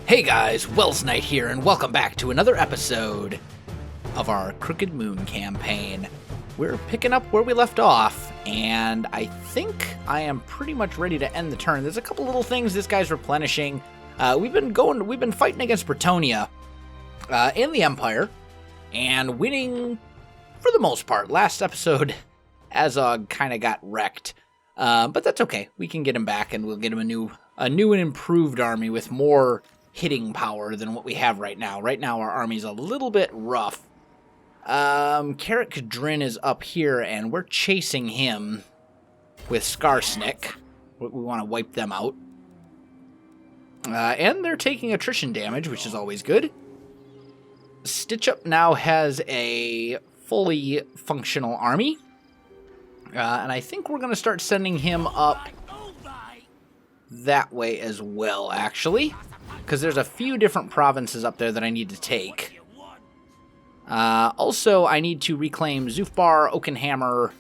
Hey guys, Welsknight here, and welcome back to another episode of our Crooked Moon campaign. We're picking up where we left off, and I think I am pretty much ready to end the turn. There's a couple little things this guy's replenishing. We've been fighting against Bretonnia and the Empire, and winning for the most part. Last episode, Azog kind of got wrecked, but that's okay. We can get him back, and we'll get him a new and improved army with more hitting power than what we have right now. Right now, our army's a little bit rough. Kadrin is up here, and we're chasing him with Skarsnik. We want to wipe them out. And they're taking attrition damage, which is always good. Stitch Up now has a fully functional army. And I think we're going to start sending him up that way as well, actually. Because there's a few different provinces up there that I need to take. Also, I need to reclaim Zufbar, Oakenhammer,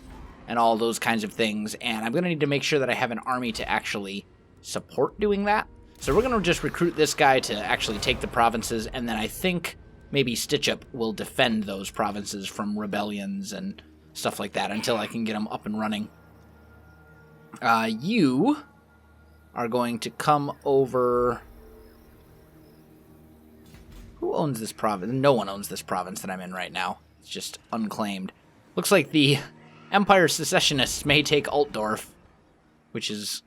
and all those kinds of things. And I'm going to need to make sure that I have an army to actually support doing that. So we're going to just recruit this guy to actually take the provinces. And then I think maybe Stitch Up will defend those provinces from rebellions and stuff like that until I can get them up and running. You are going to come over... Who owns this province? No one owns this province that I'm in right now. It's just unclaimed. Looks like the Empire Secessionists may take Altdorf, which is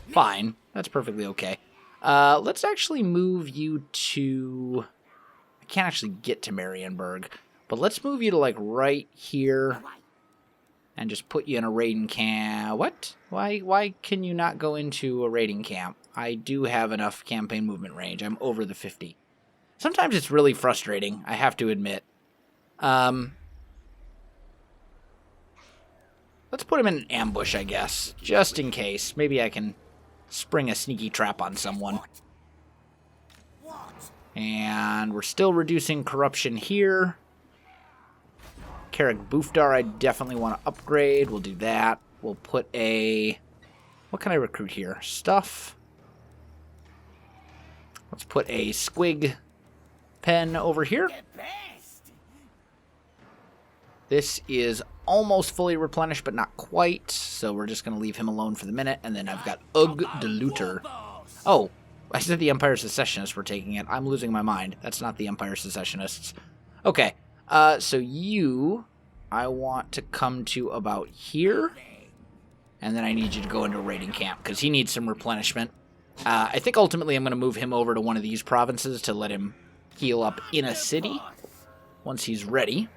fine. That's perfectly okay. Let's actually move you to... I can't actually get to Marienburg, but let's move you to, like, right here and just put you in a raiding camp. What? Why can you not go into a raiding camp? I do have enough campaign movement range. I'm over the 50. Sometimes it's really frustrating, I have to admit. Let's put him in an ambush, I guess, just in case. Maybe I can spring a sneaky trap on someone. And we're still reducing corruption here. Carrick Boofdar I definitely want to upgrade. We'll do that. We'll put a... What can I recruit here? Stuff. Let's put a Squig pen over here. This is almost fully replenished, but not quite, so we're just going to leave him alone for the minute, and then I've got Ugg Deluter. Oh, I said the Empire Secessionists were taking it. I'm losing my mind. That's not the Empire Secessionists. Okay, so you, I want to come to about here, and then I need you to go into a raiding camp, because he needs some replenishment. I think ultimately I'm going to move him over to one of these provinces to let him heal up in a city once he's ready.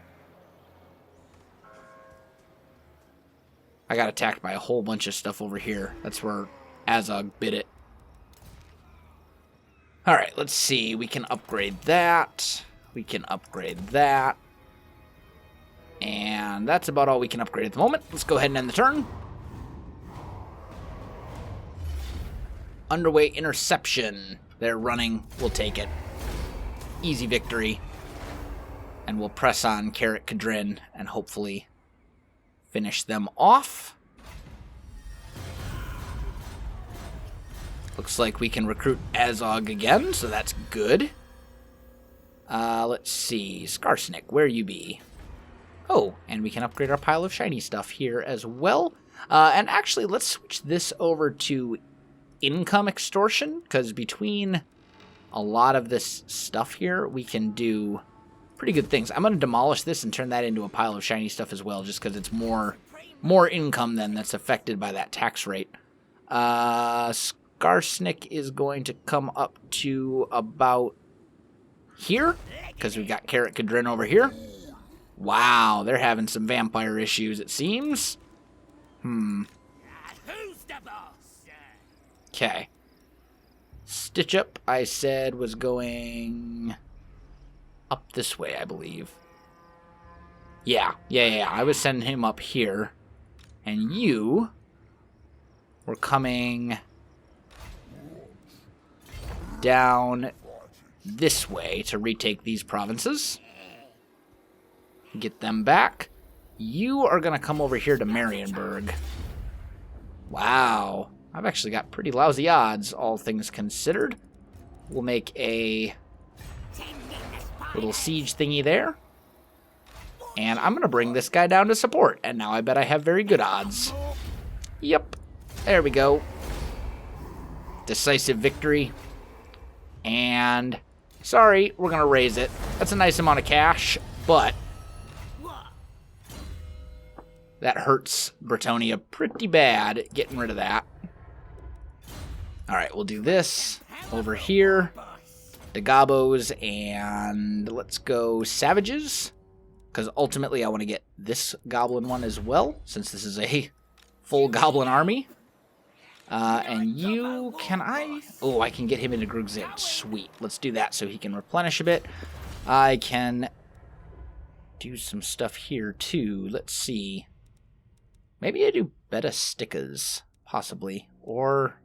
I got attacked by a whole bunch of stuff over here. That's where Azog bit it. Alright, let's see. We can upgrade that. We can upgrade that. And that's about all we can upgrade at the moment. Let's go ahead and end the turn. Underway interception. They're running. We'll take it. Easy victory. And we'll press on Carrick Kadrin and hopefully finish them off. Looks like we can recruit Azog again, so that's good. Let's see. Skarsnik, where you be? Oh, and we can upgrade our pile of shiny stuff here as well. And actually, let's switch this over to income extortion, because between a lot of this stuff here, we can do pretty good things. I'm going to demolish this and turn that into a pile of shiny stuff as well, just because it's more income than that's affected by that tax rate. Skarsnik is going to come up to about here, because we've got Carrick Kadrin over here. Wow, they're having some vampire issues, it seems. Okay. Stitch Up, I said, was going up this way, I believe. Yeah. I was sending him up here. And you were coming down this way to retake these provinces. Get them back. You are going to come over here to Marienburg. Wow. I've actually got pretty lousy odds, all things considered. We'll make a little siege thingy there. And I'm going to bring this guy down to support. And now I bet I have very good odds. Yep. There we go. Decisive victory. And sorry, we're going to raise it. That's a nice amount of cash, but that hurts Bretonia pretty bad, getting rid of that. All right, we'll do this over here. The Gobos, and let's go Savages, because ultimately I want to get this Goblin one as well, since this is a full Goblin army. And you, can I? Oh, I can get him into Grugzin. Sweet. Let's do that so he can replenish a bit. I can do some stuff here, too. Let's see. Maybe I do Beta Stickas, possibly. Or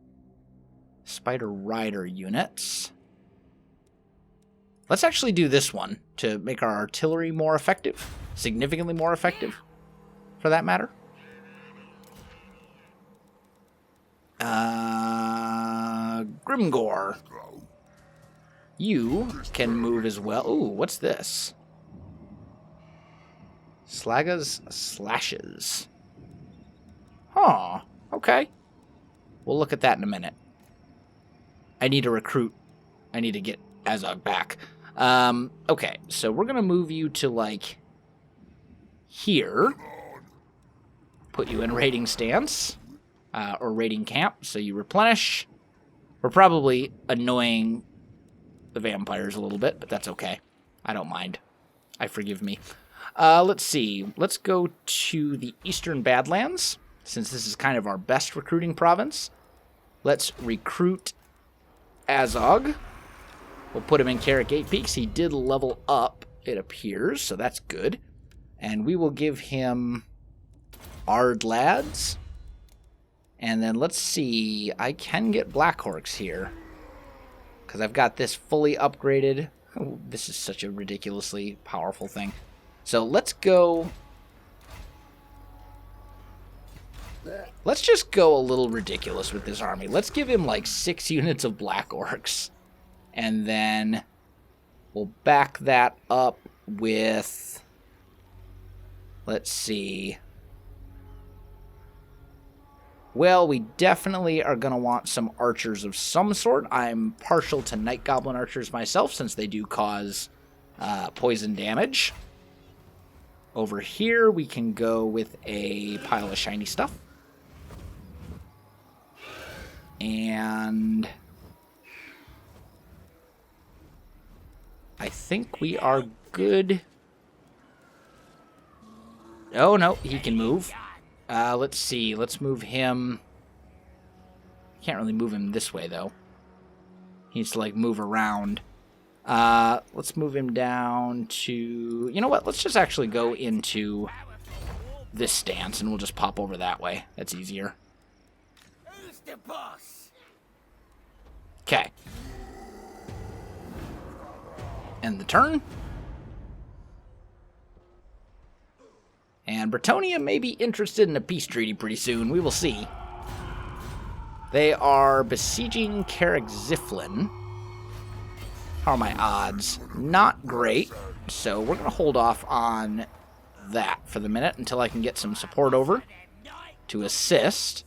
Spider Rider units. Let's actually do this one to make our artillery more effective. Significantly more effective, for that matter. Grimgore. You can move as well. Ooh, what's this? Slaga's Slashes. Huh, okay. We'll look at that in a minute. I need to recruit. I need to get Azog back. Okay, so we're going to move you to, like, here. Put you in raiding stance. Or raiding camp, so you replenish. We're probably annoying the vampires a little bit, but that's okay. I don't mind. I forgive me. Let's see. Let's go to the Eastern Badlands, since this is kind of our best recruiting province. Let's recruit Azog. We'll put him in Carrick 8 Peaks. He did level up, it appears, so that's good. And we will give him Ard Lads. And then let's see, I can get Black Horks here, because I've got this fully upgraded. Oh, this is such a ridiculously powerful thing. So let's go. Let's just go a little ridiculous with this army. Let's give him like 6 units of Black Orcs. And then we'll back that up with, let's see. Well, we definitely are going to want some archers of some sort. I'm partial to Night Goblin archers myself, since they do cause poison damage. Over here, we can go with a pile of shiny stuff. And I think we are good. Oh, no, he can move. Let's see. Let's move him. Can't really move him this way, though. He needs to, like, move around. Let's move him down to... You know what? Let's just actually go into this stance, and we'll just pop over that way. That's easier. Okay. End the turn. And Bretonia may be interested in a peace treaty pretty soon. We will see. They are besieging Carrick Ziflin. How are my odds? Not great. So we're going to hold off on that for the minute until I can get some support over to assist.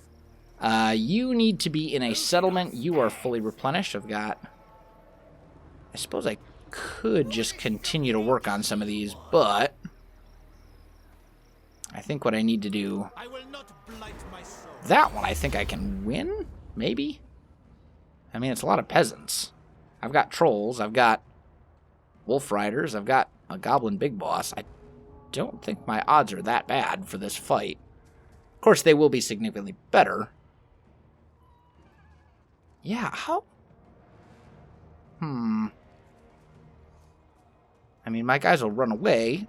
You need to be in a settlement. You are fully replenished. I've got... I suppose I could just continue to work on some of these, but... I think what I need to do... That one I think I can win? Maybe? I mean, it's a lot of peasants. I've got trolls. I've got wolf riders. I've got a goblin big boss. I don't think my odds are that bad for this fight. Of course, they will be significantly better. Yeah, how... I mean, my guys will run away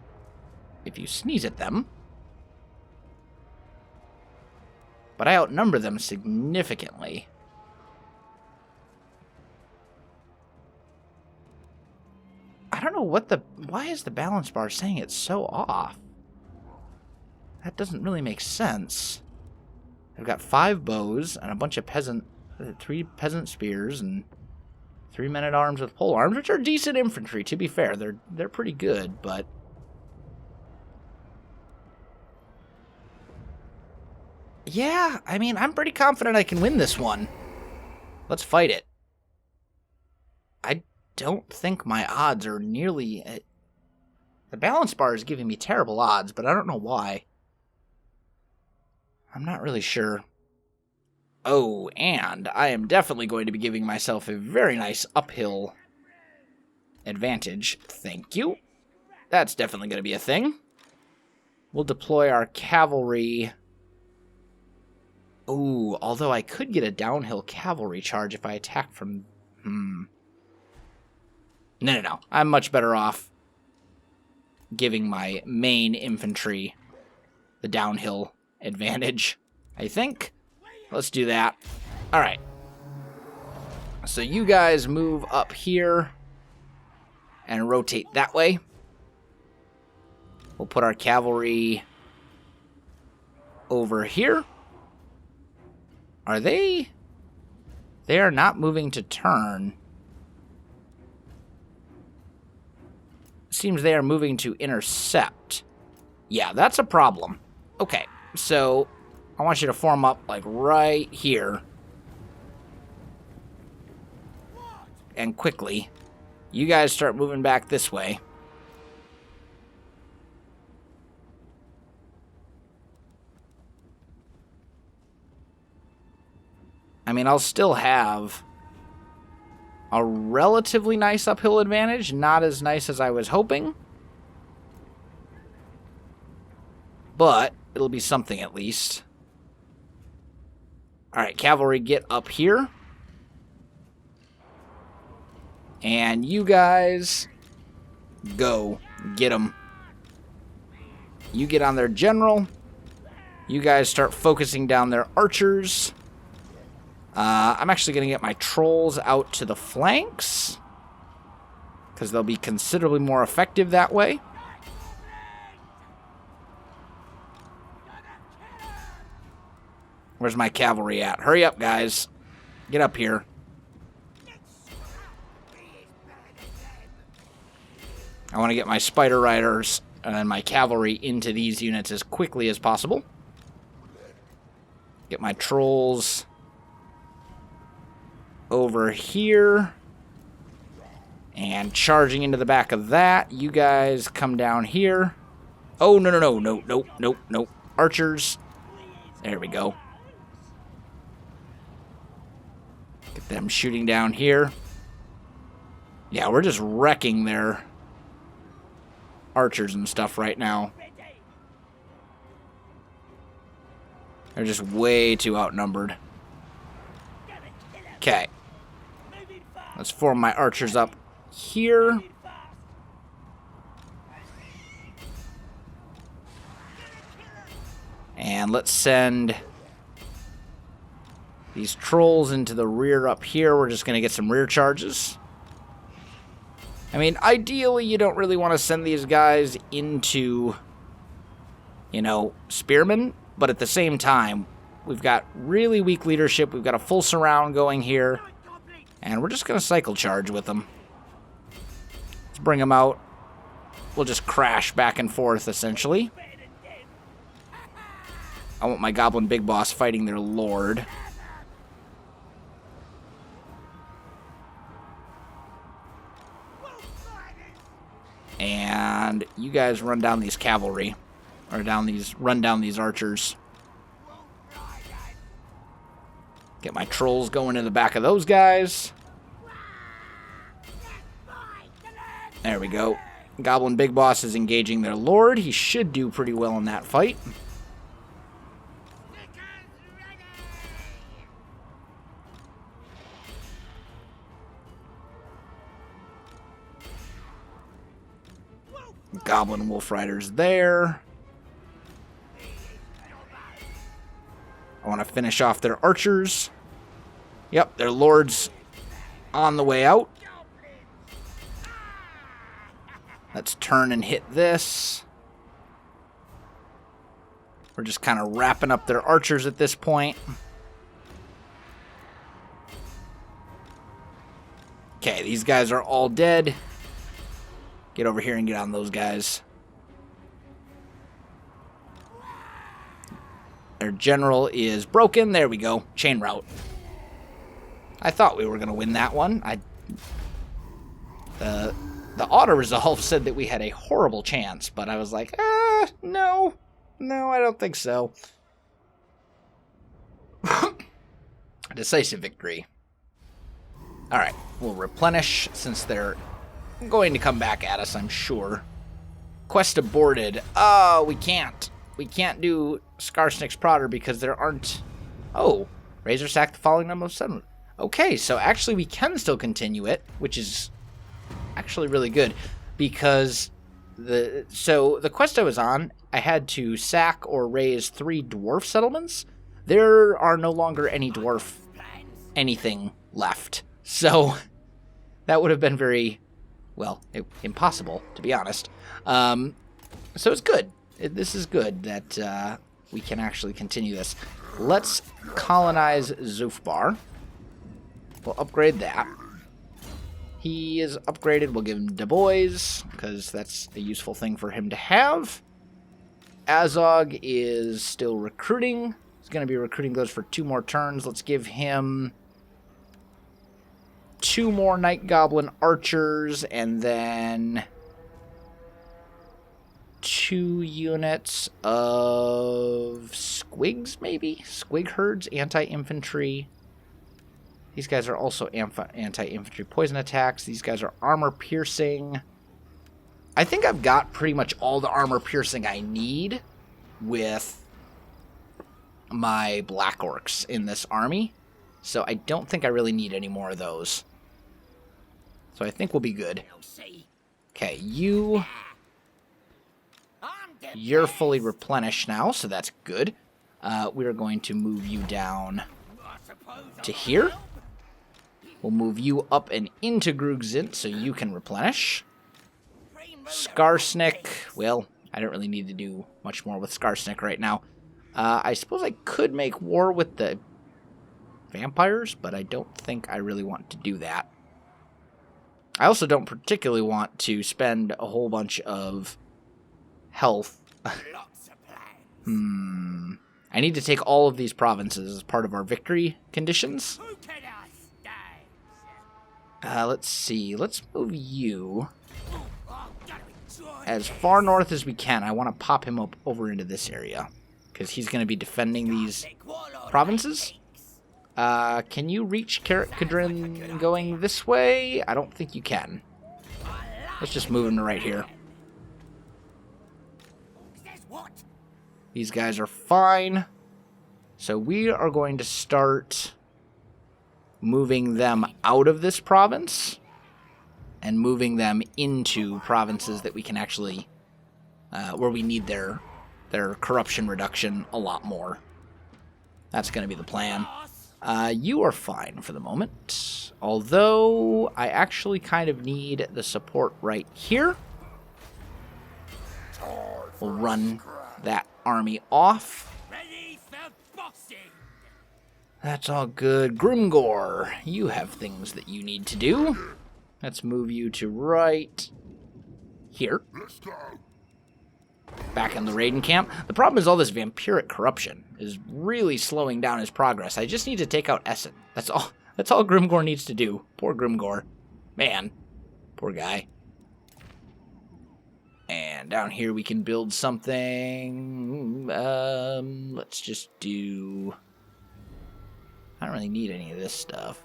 if you sneeze at them. But I outnumber them significantly. I don't know what the... Why is the balance bar saying it's so off? That doesn't really make sense. I've got 5 bows and a bunch of peasant... 3 peasant spears and 3 men-at-arms with pole arms, which are decent infantry, to be fair. They're pretty good, but... yeah, I mean, I'm pretty confident I can win this one. Let's fight it. I don't think my odds are nearly... the balance bar is giving me terrible odds, but I don't know why. I'm not really sure. Oh, and I am definitely going to be giving myself a very nice uphill advantage. Thank you. That's definitely going to be a thing. We'll deploy our cavalry. Ooh, although I could get a downhill cavalry charge if I attack from... No. I'm much better off giving my main infantry the downhill advantage, I think. Let's do that. All right. So you guys move up here and rotate that way. We'll put our cavalry over here. Are they? They are not moving to turn. Seems they are moving to intercept. Yeah, that's a problem. Okay, so I want you to form up like right here. And quickly. You guys start moving back this way. I mean, I'll still have a relatively nice uphill advantage. Not as nice as I was hoping. But it'll be something at least. Alright, cavalry, get up here. And you guys go. Get them. You get on their general. You guys start focusing down their archers. I'm actually going to get my trolls out to the flanks, because they'll be considerably more effective that way. Where's my cavalry at? Hurry up, guys. Get up here. I want to get my spider riders and my cavalry into these units as quickly as possible. Get my trolls over here. And charging into the back of that. You guys come down here. Oh, no. Archers. There we go. Get them shooting down here. Yeah, we're just wrecking their archers and stuff right now. They're just way too outnumbered. Okay. Let's form my archers up here. And let's send these trolls into the rear up here. We're just going to get some rear charges. I mean, ideally, you don't really want to send these guys into, you know, spearmen. But at the same time, we've got really weak leadership. We've got a full surround going here. And we're just going to cycle charge with them. Let's bring them out. We'll just crash back and forth, essentially. I want my goblin big boss fighting their lord. And you guys run down these cavalry. Or run down these archers. Get my trolls going in the back of those guys. There we go. Goblin Big Boss is engaging their lord. He should do pretty well in that fight. Goblin Wolf Riders there. I want to finish off their archers. Yep, their lord's on the way out. Let's turn and hit this. We're just kind of wrapping up their archers at this point. Okay, these guys are all dead. Get over here and get on those guys. Their general is broken. There we go. Chain route. I thought we were going to win that one. The auto-resolve said that we had a horrible chance, but I was like, no. No, I don't think so. A decisive victory. Alright, we'll replenish since they're going to come back at us, I'm sure. Quest aborted. Oh, we can't. We can't do Skarsnik's Prodder because there aren't... Oh, Razor Sack the following number of 7. Okay, so actually we can still continue it, which is actually really good because the quest I was on, I had to sack or raise 3 dwarf settlements. There are no longer any dwarf anything left. So that would have been very, well, impossible, to be honest. So it's good. This is good that we can actually continue this. Let's colonize Zufbar. We'll upgrade that. He is upgraded. We'll give him Du Bois, because that's a useful thing for him to have. Azog is still recruiting. He's going to be recruiting those for 2 more turns. Let's give him 2 more Night Goblin Archers, and then 2 units of Squigs, maybe? Squig Herds, Anti-Infantry. These guys are also anti-infantry poison attacks. These guys are armor piercing. I think I've got pretty much all the armor piercing I need with my Black Orcs in this army. So I don't think I really need any more of those. So I think we'll be good. Okay, you're fully replenished now, so that's good. We are going to move you down to here. We'll move you up and into Grugzint so you can replenish. Skarsnik, well, I don't really need to do much more with Skarsnik right now. I suppose I could make war with the vampires, but I don't think I really want to do that. I also don't particularly want to spend a whole bunch of health. I need to take all of these provinces as part of our victory conditions. Let's see. Let's move you as far north as we can. I want to pop him up over into this area because he's going to be defending these provinces. Can you reach Karak Kadrin going this way? I don't think you can. Let's just move him to right here. These guys are fine. So we are going to start moving them out of this province and moving them into provinces that we can actually, where we need their corruption reduction a lot more. That's going to be the plan. You are fine for the moment, although I actually kind of need the support right here. We'll run that army off. That's all good. Grimgor, you have things that you need to do. Let's move you to right here. Back in the Raiden camp. The problem is all this vampiric corruption is really slowing down his progress. I just need to take out Essen. That's all Grimgor needs to do. Poor Grimgor. Man. Poor guy. And down here we can build something. Let's just do... I don't really need any of this stuff.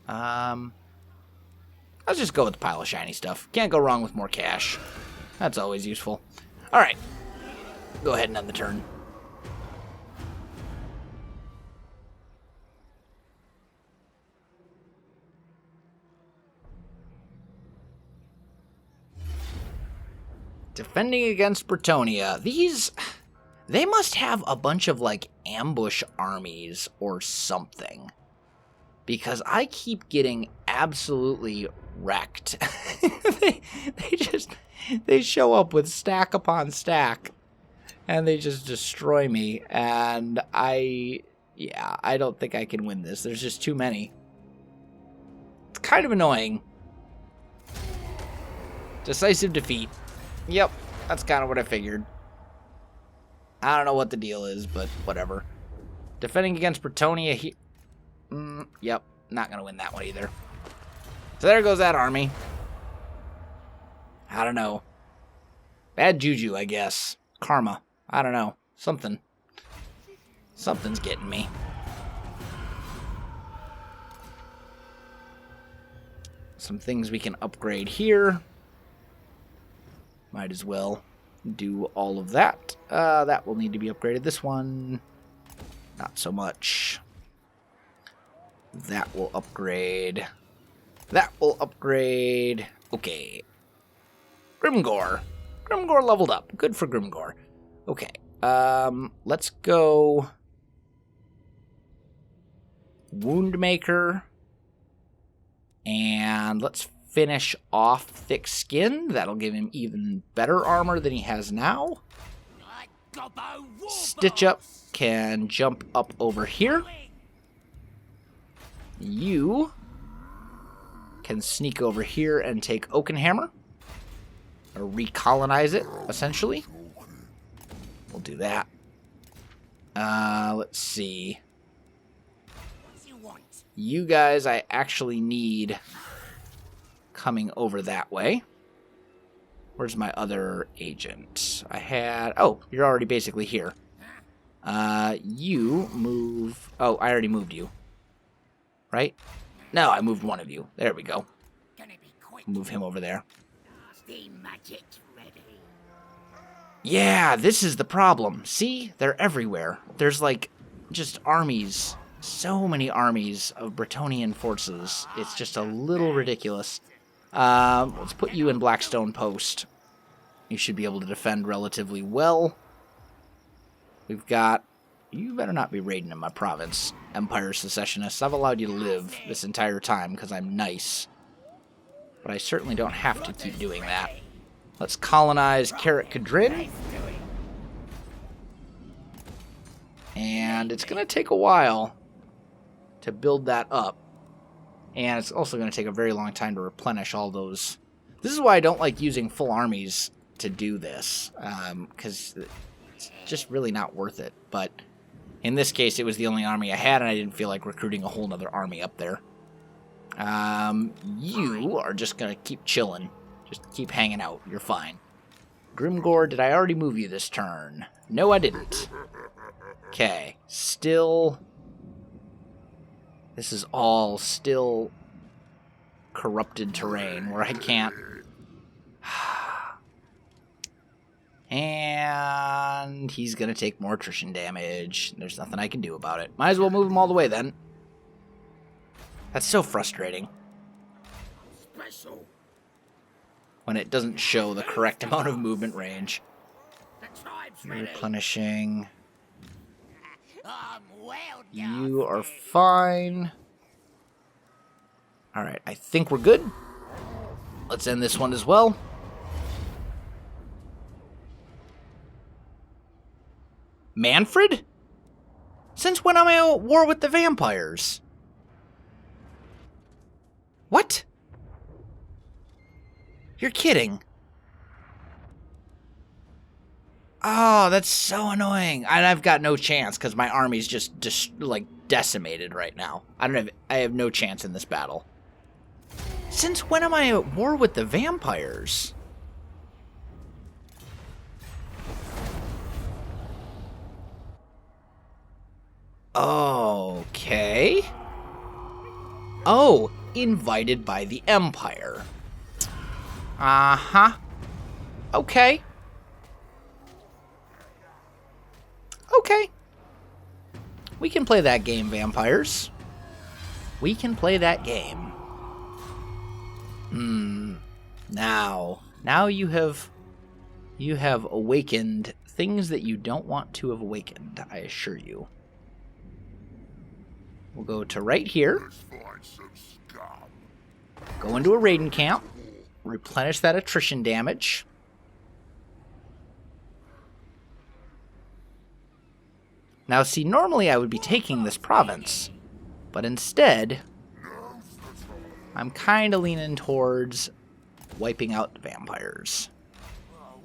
Let's just go with the pile of shiny stuff. Can't go wrong with more cash. That's always useful. Alright. Go ahead and end the turn. Defending against Bretonnia. These... They must have a bunch of, like, ambush armies or something. Because I keep getting absolutely wrecked. They show up with stack upon stack. And they just destroy me. And I don't think I can win this. There's just too many. It's kind of annoying. Decisive defeat. Yep, that's kind of what I figured. I don't know what the deal is, but whatever. Defending against Bretonnia here. Yep, not going to win that one either. So there goes that army. I don't know. Bad juju, I guess. Karma. I don't know. Something. Something's getting me. Some things we can upgrade here. Might as well do all of that. That will need to be upgraded. This one, not so much. That will upgrade. That will upgrade. Okay. Grimgore. Grimgore leveled up. Good for Grimgore. Okay. Let's go Woundmaker. And let's finish off Thick Skin. That'll give him even better armor than he has now. Stitch Up can jump up over here. You can sneak over here and take Oakenhammer. Or recolonize it, essentially. We'll do that. Let's see. You guys I actually need coming over that way. Where's my other agent? I had... Oh, you're already basically here. You move... Oh, I already moved you. Right? No, I moved one of you. There we go. Move him over there. Yeah, this is the problem. See? They're everywhere. There's like just armies. So many armies of Bretonnian forces. It's just a little ridiculous. Let's put you in Blackstone Post. You should be able to defend relatively well. We've got... You better not be raiding in my province, Empire Secessionists. I've allowed you to live this entire time because I'm nice. But I certainly don't have to keep doing that. Let's colonize Carrot Cadrin. And it's going to take a while to build that up. And it's also going to take a very long time to replenish all those. This is why I don't like using full armies to do this. Because it's just really not worth it. But in this case, it was the only army I had, and I didn't feel like recruiting a whole other army up there. You are just going to keep chilling. Just keep hanging out. You're fine. Grimgore, did I already move you this turn? No, I didn't. Okay. Still... This is all still corrupted terrain where I can't... And he's going to take more attrition damage. There's nothing I can do about it. Might as well move him all the way then. That's so frustrating. When it doesn't show the correct amount of movement range. Replenishing. You are fine. Alright, I think we're good. Let's end this one as well. Manfred? Since when am I at war with the vampires? What? You're kidding. Oh, that's so annoying. And I've got no chance because my army's just like decimated right now. I have no chance in this battle. Since when am I at war with the vampires? Okay. Oh, invited by the Empire. Uh-huh. Okay. Okay. We can play that game, vampires. We can play that game. Now you have awakened things that you don't want to have awakened, I assure you. We'll go to right here. Go into a raiding camp. Replenish that attrition damage. Now, see, normally I would be taking this province, but instead, I'm kind of leaning towards wiping out the vampires.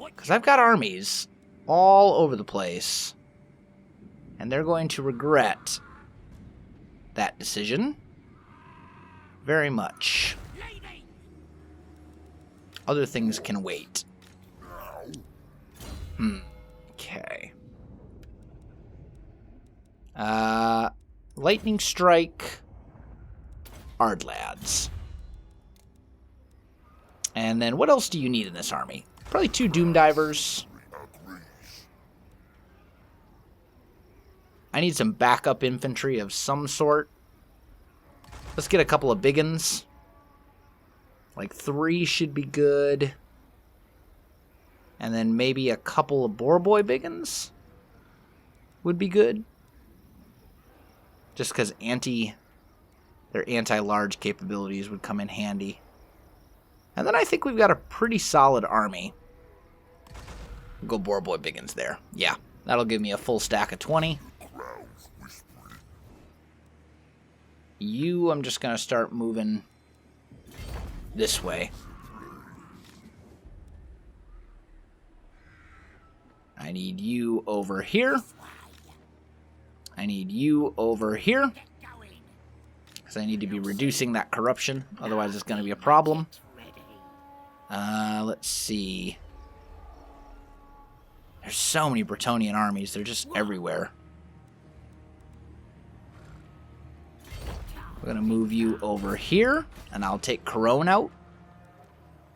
Because I've got armies all over the place. And they're going to regret that decision very much. Other things can wait. Okay. Lightning Strike, Ardlads. And then what else do you need in this army? Probably 2 Doom Divers. I need some backup infantry of some sort. Let's get a couple of big uns. Like 3 should be good. And then maybe a couple of Boar Boy big uns would be good. Just because their anti-large capabilities would come in handy. And then I think we've got a pretty solid army. We'll go Boar Boy big uns there. Yeah, that'll give me a full stack of 20. I'm just going to start moving this way. I need you over here. I need you over here. Because I need to be reducing that corruption. Otherwise it's going to be a problem. Let's see. There's so many Bretonnian armies. They're just everywhere. We're going to move you over here, and I'll take Corone out.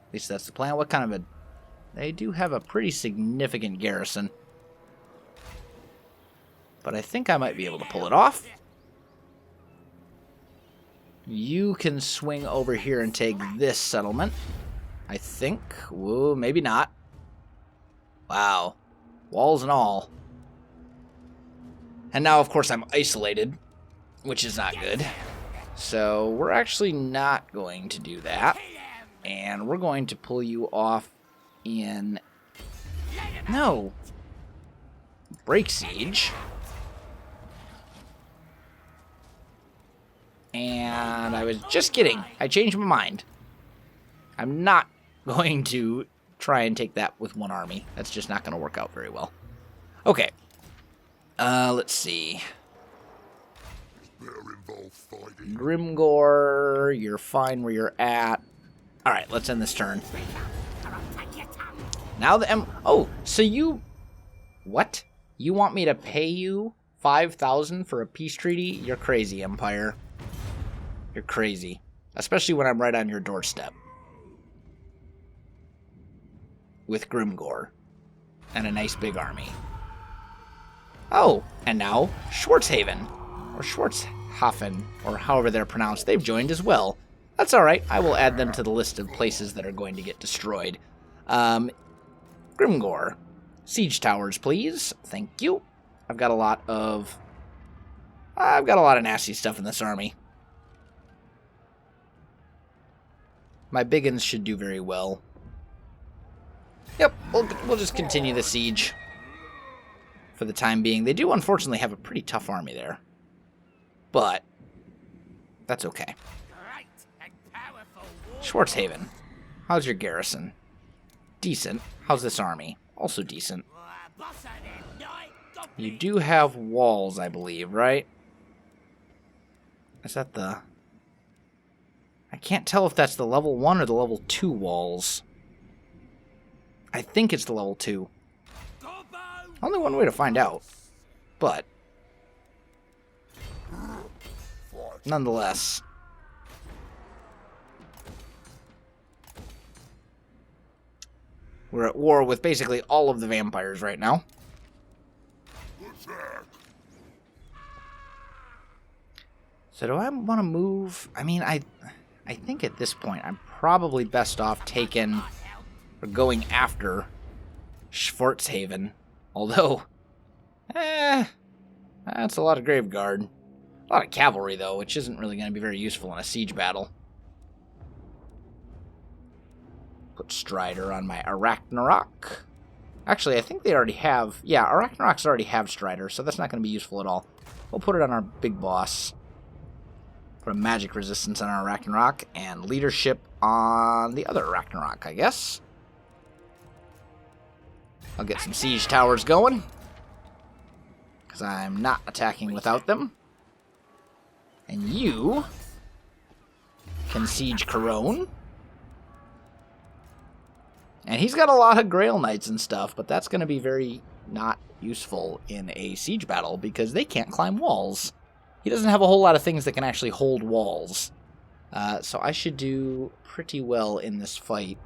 At least that's the plan. What kind of a... They do have a pretty significant garrison. But I think I might be able to pull it off. You can swing over here and take this settlement. I think. Whoa, maybe not. Wow. Walls and all. And now, of course, I'm isolated, which is not good. So we're actually not going to do that. And we're going to pull you off in... No. Break Siege. And I was just kidding. I changed my mind. I'm not going to try and take that with one army. That's just not going to work out very well. Okay. Let's see. Grimgore, you're fine where you're at. Alright, let's end this turn. Now the Oh, so you... What? You want me to pay you 5,000 for a peace treaty? You're crazy, Empire. You're crazy. Especially when I'm right on your doorstep. With Grimgore. And a nice big army. Oh, and now Schwarzhaven. Or Schwarzhafen, or however they're pronounced. They've joined as well. That's alright. I will add them to the list of places that are going to get destroyed. Grimgore. Siege towers, please. Thank you. I've got a lot of nasty stuff in this army. My big uns should do very well. Yep, we'll just continue the siege for the time being. They do unfortunately have a pretty tough army there. But that's okay. Schwarzhaven. How's your garrison? Decent. How's this army? Also decent. You do have walls, I believe, right? Is that the... I can't tell if that's the level 1 or the level 2 walls. I think it's the level 2. Only one way to find out. But... nonetheless... we're at war with basically all of the vampires right now. So do I want to move? I mean, I think at this point I'm probably best off taking or going after Schwarzhaven. Although, that's a lot of Graveguard. A lot of cavalry, though, which isn't really going to be very useful in a siege battle. Put Strider on my Arachnarok. Actually, I think they already have... Yeah, Arachnaroks already have Strider, so that's not going to be useful at all. We'll put it on our big boss. Put a magic resistance on our Ragnarok and leadership on the other Ragnarok, I guess. I'll get some siege towers going, because I'm not attacking without them. And you can siege Corone. And he's got a lot of Grail Knights and stuff, but that's going to be very not useful in a siege battle, because they can't climb walls. He doesn't have a whole lot of things that can actually hold walls. So I should do pretty well in this fight.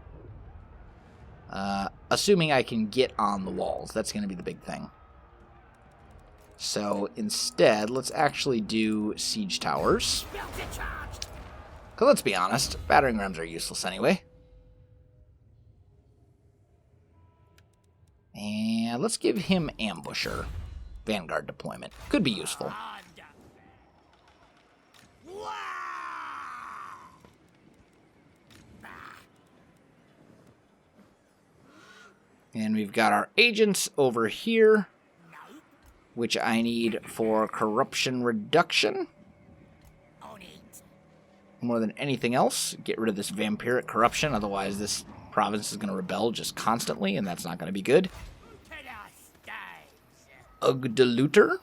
Assuming I can get on the walls. That's going to be the big thing. So instead, let's actually do siege towers. Because let's be honest, battering rams are useless anyway. And let's give him ambusher. Vanguard deployment. Could be useful. And we've got our agents over here, which I need for corruption reduction. More than anything else, get rid of this vampiric corruption, otherwise this province is going to rebel just constantly, and that's not going to be good. Ugdaluter.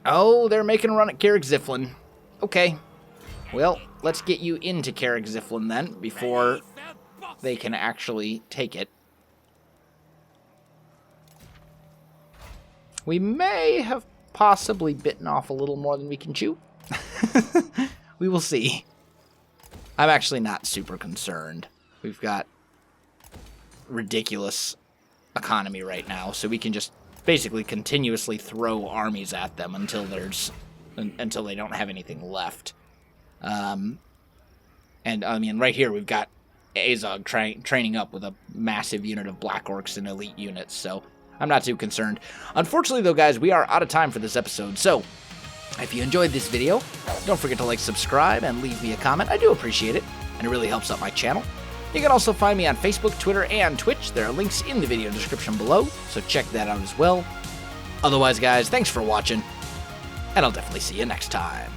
Oh, they're making a run at Carrick Ziflin. Okay. Well, let's get you into Carrick Ziflin then, before they can actually take it. We may have possibly bitten off a little more than we can chew. We will see. I'm actually not super concerned. We've got ridiculous economy right now, so we can just basically continuously throw armies at them until they don't have anything left. And I mean, right here we've got Azog training up with a massive unit of Black Orcs and elite units, so I'm not too concerned. Unfortunately, though, guys, we are out of time for this episode, so if you enjoyed this video, don't forget to like, subscribe, and leave me a comment. I do appreciate it, and it really helps out my channel. You can also find me on Facebook, Twitter, and Twitch. There are links in the video description below, so check that out as well. Otherwise, guys, thanks for watching, and I'll definitely see you next time.